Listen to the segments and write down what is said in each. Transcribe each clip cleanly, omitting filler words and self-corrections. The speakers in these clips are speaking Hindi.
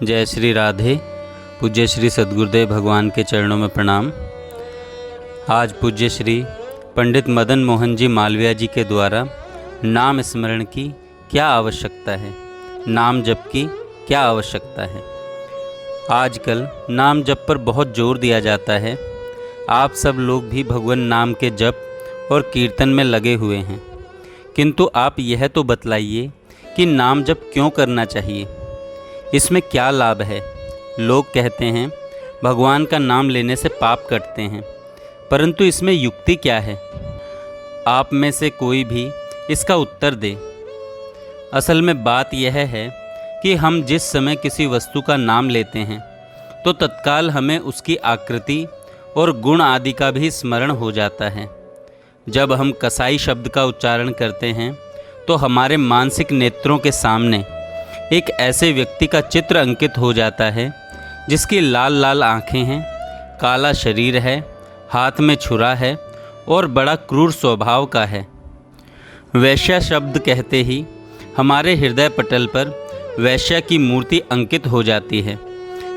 जय श्री राधे। पूज्य श्री सद्गुरुदेव भगवान के चरणों में प्रणाम। आज पूज्य श्री पंडित मदन मोहन जी मालवीय जी के द्वारा नाम स्मरण की क्या आवश्यकता है, नाम जप की क्या आवश्यकता है। आजकल नाम जप पर बहुत जोर दिया जाता है। आप सब लोग भी भगवान नाम के जप और कीर्तन में लगे हुए हैं, किंतु आप यह तो बतलाइए कि नाम जप क्यों करना चाहिए, इसमें क्या लाभ है। लोग कहते हैं भगवान का नाम लेने से पाप कटते हैं, परंतु इसमें युक्ति क्या है। आप में से कोई भी इसका उत्तर दे। असल में बात यह है कि हम जिस समय किसी वस्तु का नाम लेते हैं तो तत्काल हमें उसकी आकृति और गुण आदि का भी स्मरण हो जाता है। जब हम कसाई शब्द का उच्चारण करते हैं तो हमारे मानसिक नेत्रों के सामने एक ऐसे व्यक्ति का चित्र अंकित हो जाता है जिसकी लाल लाल आँखें हैं, काला शरीर है, हाथ में छुरा है और बड़ा क्रूर स्वभाव का है। वैश्या शब्द कहते ही हमारे हृदय पटल पर वैश्या की मूर्ति अंकित हो जाती है।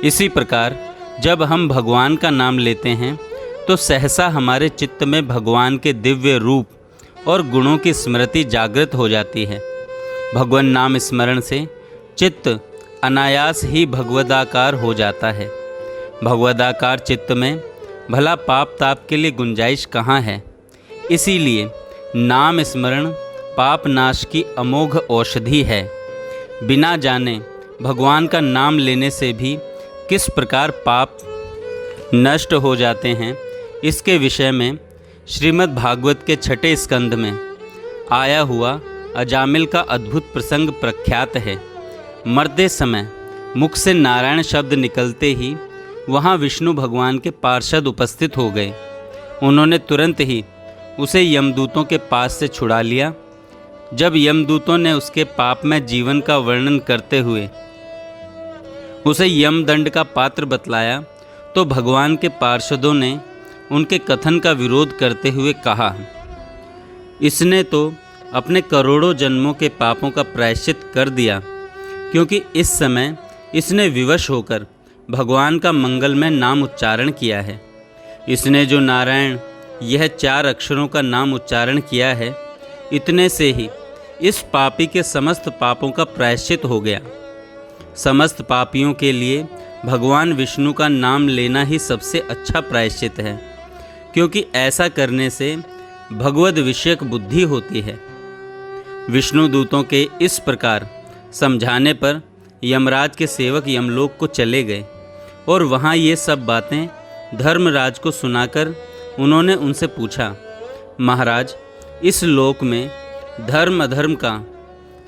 इसी प्रकार जब हम भगवान का नाम लेते हैं तो सहसा हमारे चित्त में भगवान के दिव्य रूप और गुणों की स्मृति जागृत हो जाती है। भगवान नाम स्मरण से चित्त अनायास ही भगवदाकार हो जाता है। भगवदाकार चित्त में भला पाप ताप के लिए गुंजाइश कहाँ है। इसीलिए नाम स्मरण पाप नाश की अमोघ औषधि है। बिना जाने भगवान का नाम लेने से भी किस प्रकार पाप नष्ट हो जाते हैं, इसके विषय में श्रीमद् भागवत के 6 स्कंध में आया हुआ अजामिल का अद्भुत प्रसंग प्रख्यात है। मरते समय मुख से नारायण शब्द निकलते ही वहाँ विष्णु भगवान के पार्षद उपस्थित हो गए। उन्होंने तुरंत ही उसे यमदूतों के पास से छुड़ा लिया। जब यमदूतों ने उसके पापमय जीवन का वर्णन करते हुए उसे यमदंड का पात्र बतलाया तो भगवान के पार्षदों ने उनके कथन का विरोध करते हुए कहा, इसने तो अपने करोड़ों जन्मों के पापों का प्रायश्चित कर दिया, क्योंकि इस समय इसने विवश होकर भगवान का मंगलमय नाम उच्चारण किया है। इसने जो नारायण यह 4 अक्षरों का नाम उच्चारण किया है, इतने से ही इस पापी के समस्त पापों का प्रायश्चित हो गया। समस्त पापियों के लिए भगवान विष्णु का नाम लेना ही सबसे अच्छा प्रायश्चित है, क्योंकि ऐसा करने से भगवद विषयक बुद्धि होती है। विष्णु दूतों के इस प्रकार समझाने पर यमराज के सेवक यमलोक को चले गए और वहाँ ये सब बातें धर्मराज को सुनाकर उन्होंने उनसे पूछा, महाराज, इस लोक में धर्म अधर्म का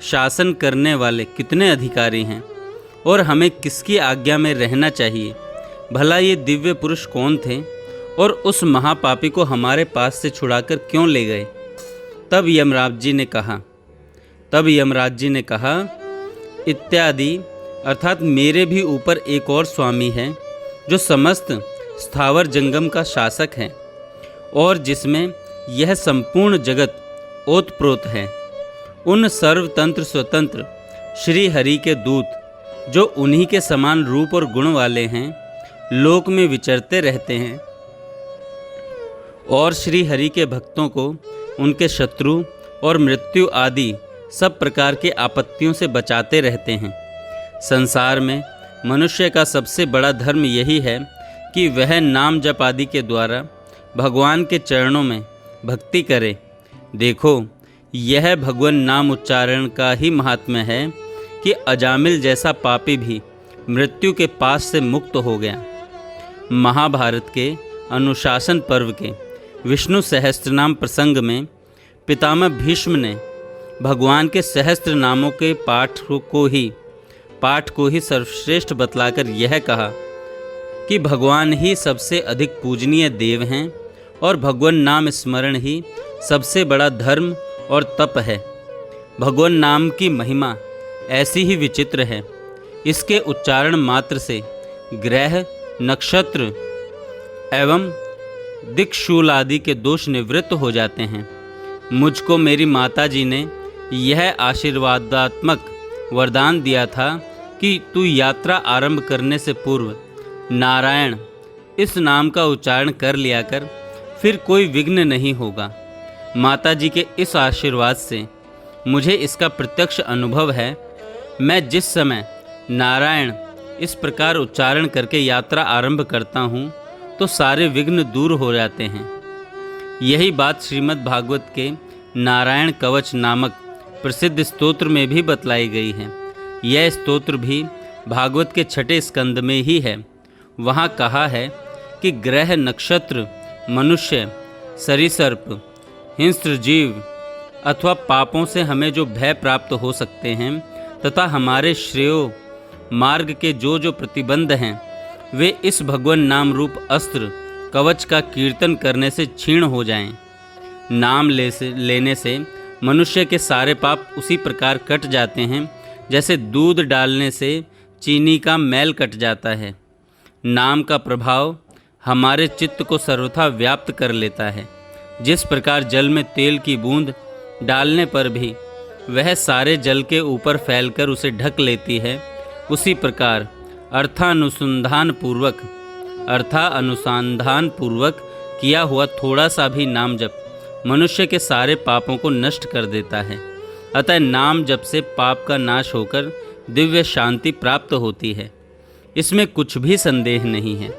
शासन करने वाले कितने अधिकारी हैं और हमें किसकी आज्ञा में रहना चाहिए। भला ये दिव्य पुरुष कौन थे और उस महापापी को हमारे पास से छुड़ाकर क्यों ले गए। तब यमराज जी ने कहा इत्यादि, अर्थात मेरे भी ऊपर एक और स्वामी है जो समस्त स्थावर जंगम का शासक है और जिसमें यह संपूर्ण जगत ओतप्रोत है। उन सर्वतंत्र स्वतंत्र श्री हरि के दूत जो उन्हीं के समान रूप और गुण वाले हैं, लोक में विचरते रहते हैं और श्री हरि के भक्तों को उनके शत्रु और मृत्यु आदि सब प्रकार की आपत्तियों से बचाते रहते हैं। संसार में मनुष्य का सबसे बड़ा धर्म यही है कि वह नाम जप आदि के द्वारा भगवान के चरणों में भक्ति करे। देखो, यह भगवान नाम उच्चारण का ही महात्म्य है कि अजामिल जैसा पापी भी मृत्यु के पास से मुक्त हो गया। महाभारत के अनुशासन पर्व के विष्णु सहस्त्रनाम प्रसंग में पितामह भीष्म ने भगवान के सहस्त्र नामों के पाठ को ही सर्वश्रेष्ठ बतलाकर यह कहा कि भगवान ही सबसे अधिक पूजनीय देव हैं और भगवान नाम स्मरण ही सबसे बड़ा धर्म और तप है। भगवान नाम की महिमा ऐसी ही विचित्र है। इसके उच्चारण मात्र से ग्रह, नक्षत्र एवं दिक्शूल आदि के दोष निवृत्त हो जाते हैं। मुझको मेरी माता जी ने यह आशीर्वादात्मक वरदान दिया था कि तू यात्रा आरंभ करने से पूर्व नारायण इस नाम का उच्चारण कर लिया कर, फिर कोई विघ्न नहीं होगा। माता जी के इस आशीर्वाद से मुझे इसका प्रत्यक्ष अनुभव है। मैं जिस समय नारायण इस प्रकार उच्चारण करके यात्रा आरंभ करता हूँ तो सारे विघ्न दूर हो जाते हैं। यही बात श्रीमद् भागवत के नारायण कवच नामक प्रसिद्ध स्तोत्र में भी बतलाई गई है। यह स्तोत्र भी भागवत के 6 स्कंद में ही है। वहाँ कहा है कि ग्रह, नक्षत्र, मनुष्य, सरीसर्प, हिंस्र जीव अथवा पापों से हमें जो भय प्राप्त हो सकते हैं तथा हमारे श्रेयो मार्ग के जो प्रतिबंध हैं, वे इस भगवान नाम रूप अस्त्र कवच का कीर्तन करने से क्षीण हो जाएं। नाम लेने से मनुष्य के सारे पाप उसी प्रकार कट जाते हैं जैसे दूध डालने से चीनी का मैल कट जाता है। नाम का प्रभाव हमारे चित्त को सर्वथा व्याप्त कर लेता है। जिस प्रकार जल में तेल की बूंद डालने पर भी वह सारे जल के ऊपर फैलकर उसे ढक लेती है, उसी प्रकार अर्थानुसंधान पूर्वक किया हुआ थोड़ा सा भी नाम जप मनुष्य के सारे पापों को नष्ट कर देता है। अतः नाम जप से पाप का नाश होकर दिव्य शांति प्राप्त होती है, इसमें कुछ भी संदेह नहीं है।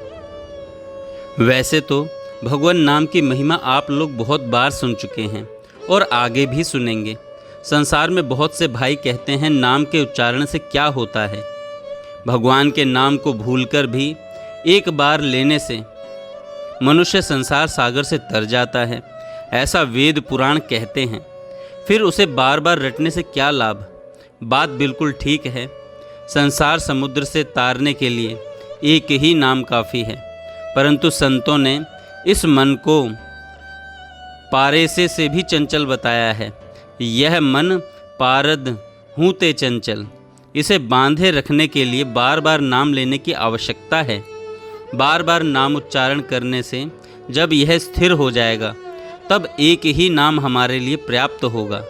वैसे तो भगवान नाम की महिमा आप लोग बहुत बार सुन चुके हैं और आगे भी सुनेंगे। संसार में बहुत से भाई कहते हैं नाम के उच्चारण से क्या होता है। भगवान के नाम को भूलकर भी एक बार लेने से मनुष्य संसार सागर से तर जाता है, ऐसा वेद पुराण कहते हैं। फिर उसे बार बार रटने से क्या लाभ? बात बिल्कुल ठीक है। संसार समुद्र से तारने के लिए एक ही नाम काफ़ी है, परंतु संतों ने इस मन को पारेसे से भी चंचल बताया है। यह मन पारद हूँ ते चंचल। इसे बांधे रखने के लिए बार बार नाम लेने की आवश्यकता है। बार बार नाम उच्चारण करने से जब यह स्थिर हो जाएगा तब एक ही नाम हमारे लिए पर्याप्त होगा।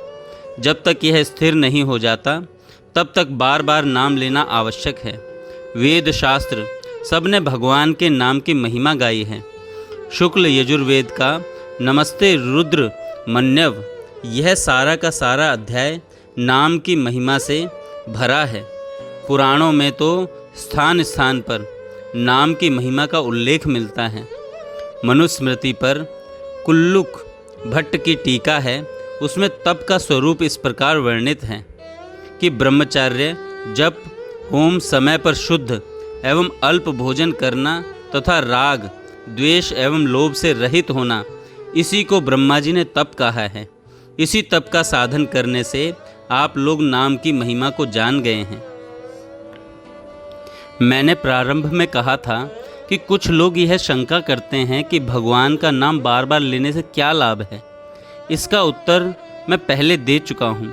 जब तक यह स्थिर नहीं हो जाता तब तक बार बार नाम लेना आवश्यक है। वेद शास्त्र सब ने भगवान के नाम की महिमा गाई है। शुक्ल यजुर्वेद का नमस्ते रुद्र मन्यव, यह सारा का सारा अध्याय नाम की महिमा से भरा है। पुराणों में तो स्थान स्थान पर नाम की महिमा का उल्लेख मिलता है। मनुस्मृति पर कुल्लुक भट्ट की टीका है, उसमें तप का स्वरूप इस प्रकार वर्णित है कि ब्रह्मचर्य, जप, होम, समय पर शुद्ध एवं अल्प भोजन करना तथा राग, द्वेष एवं लोभ से रहित होना, इसी को ब्रह्मा जी ने तप कहा है। इसी तप का साधन करने से आप लोग नाम की महिमा को जान गए हैं। मैंने प्रारंभ में कहा था कि कुछ लोग यह शंका करते हैं कि भगवान का नाम बार बार लेने से क्या लाभ है। इसका उत्तर मैं पहले दे चुका हूँ,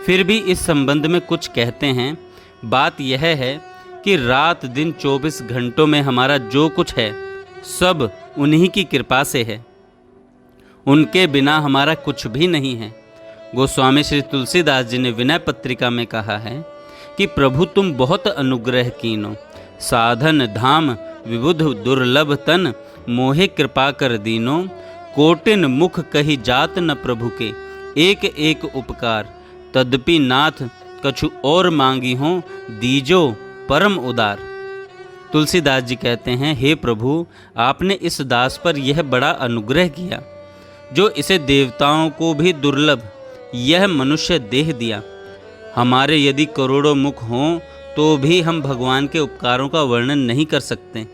फिर भी इस संबंध में कुछ कहते हैं। बात यह है कि रात दिन 24 घंटों में हमारा जो कुछ है सब उन्हीं की कृपा से है, उनके बिना हमारा कुछ भी नहीं है। गोस्वामी श्री तुलसीदास जी ने विनय पत्रिका में कहा है कि प्रभु तुम बहुत अनुग्रह कीनो, साधन धाम विबुध दुर्लभ तन, मोहे कृपा कर दीनो, कोटिन मुख कही जात न प्रभु के, एक एक उपकार, तद्यपि नाथ कछु और मांगी हो, दीजो परम उदार। तुलसीदास जी कहते हैं, हे प्रभु आपने इस दास पर यह बड़ा अनुग्रह किया जो इसे देवताओं को भी दुर्लभ यह मनुष्य देह दिया। हमारे यदि करोड़ों मुख हों तो भी हम भगवान के उपकारों का वर्णन नहीं कर सकते।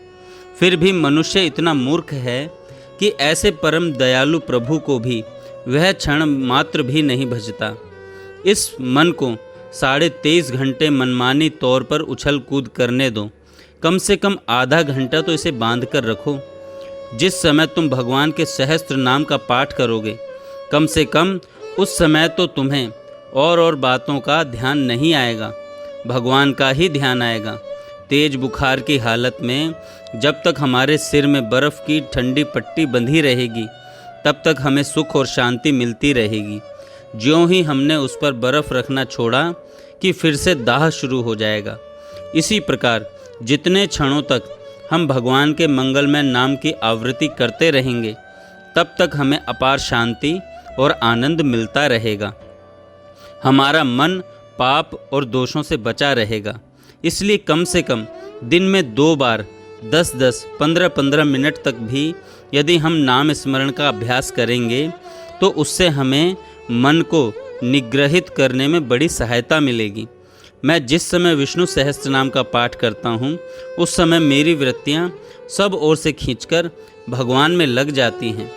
फिर भी मनुष्य इतना मूर्ख है कि ऐसे परम दयालु प्रभु को भी वह क्षण मात्र भी नहीं भजता। इस मन को 23.5 घंटे मनमानी तौर पर उछल कूद करने दो। कम से कम आधा घंटा तो इसे बांध कर रखो। जिस समय तुम भगवान के सहस्त्र नाम का पाठ करोगे, कम से कम उस समय तो तुम्हें और बातों का ध्यान नहीं आएगा, भगवान का ही ध्यान आएगा। तेज बुखार की हालत में जब तक हमारे सिर में बर्फ़ की ठंडी पट्टी बंधी रहेगी तब तक हमें सुख और शांति मिलती रहेगी। ज्यों ही हमने उस पर बर्फ़ रखना छोड़ा कि फिर से दाह शुरू हो जाएगा। इसी प्रकार जितने क्षणों तक हम भगवान के मंगलमय नाम की आवृत्ति करते रहेंगे, तब तक हमें अपार शांति और आनंद मिलता रहेगा। हमारा मन पाप और दोषों से बचा रहेगा। इसलिए कम से कम दिन में 2 बार 10-10, 15-15 मिनट तक भी यदि हम नाम स्मरण का अभ्यास करेंगे तो उससे हमें मन को निग्रहित करने में बड़ी सहायता मिलेगी। मैं जिस समय विष्णु सहस्त्रनाम का पाठ करता हूँ, उस समय मेरी वृत्तियाँ सब ओर से खींचकर भगवान में लग जाती हैं।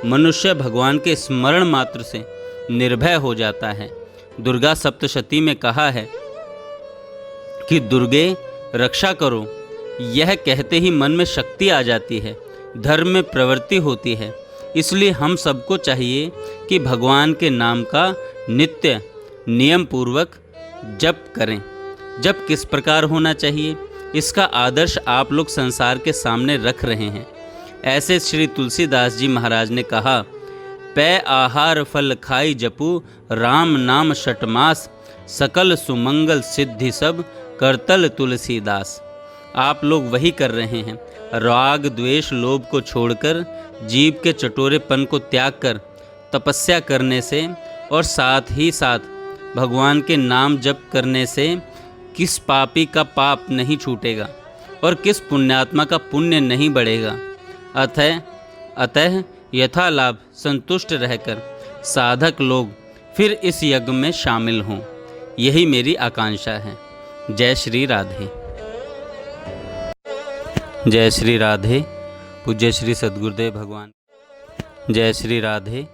मनुष्य भगवान के स्मरण मात्र से निर्भय हो जाता है। दुर्गा सप्तशती में कहा है कि दुर्गे रक्षा करो। यह कहते ही मन में शक्ति आ जाती है, धर्म में प्रवृत्ति होती है। इसलिए हम सबको चाहिए कि भगवान के नाम का नित्य नियम पूर्वक जप करें। जप किस प्रकार होना चाहिए, इसका आदर्श आप लोग संसार के सामने रख रहे हैं। ऐसे श्री तुलसीदास जी महाराज ने कहा, पै आहार फल खाई जपू, राम नाम षटमास, सकल सुमंगल सिद्धि सब, करतल तुलसीदास। आप लोग वही कर रहे हैं। राग द्वेष लोभ को छोड़कर, जीव के चटोरेपन को त्याग कर तपस्या करने से और साथ ही साथ भगवान के नाम जप करने से किस पापी का पाप नहीं छूटेगा और किस पुण्यात्मा का पुण्य नहीं बढ़ेगा। अतः यथा लाभ संतुष्ट रहकर साधक लोग फिर इस यज्ञ में शामिल हों, यही मेरी आकांक्षा है। जय श्री राधे। जय श्री राधे। पूज्य श्री सद्गुरुदेव भगवान। जय श्री राधे।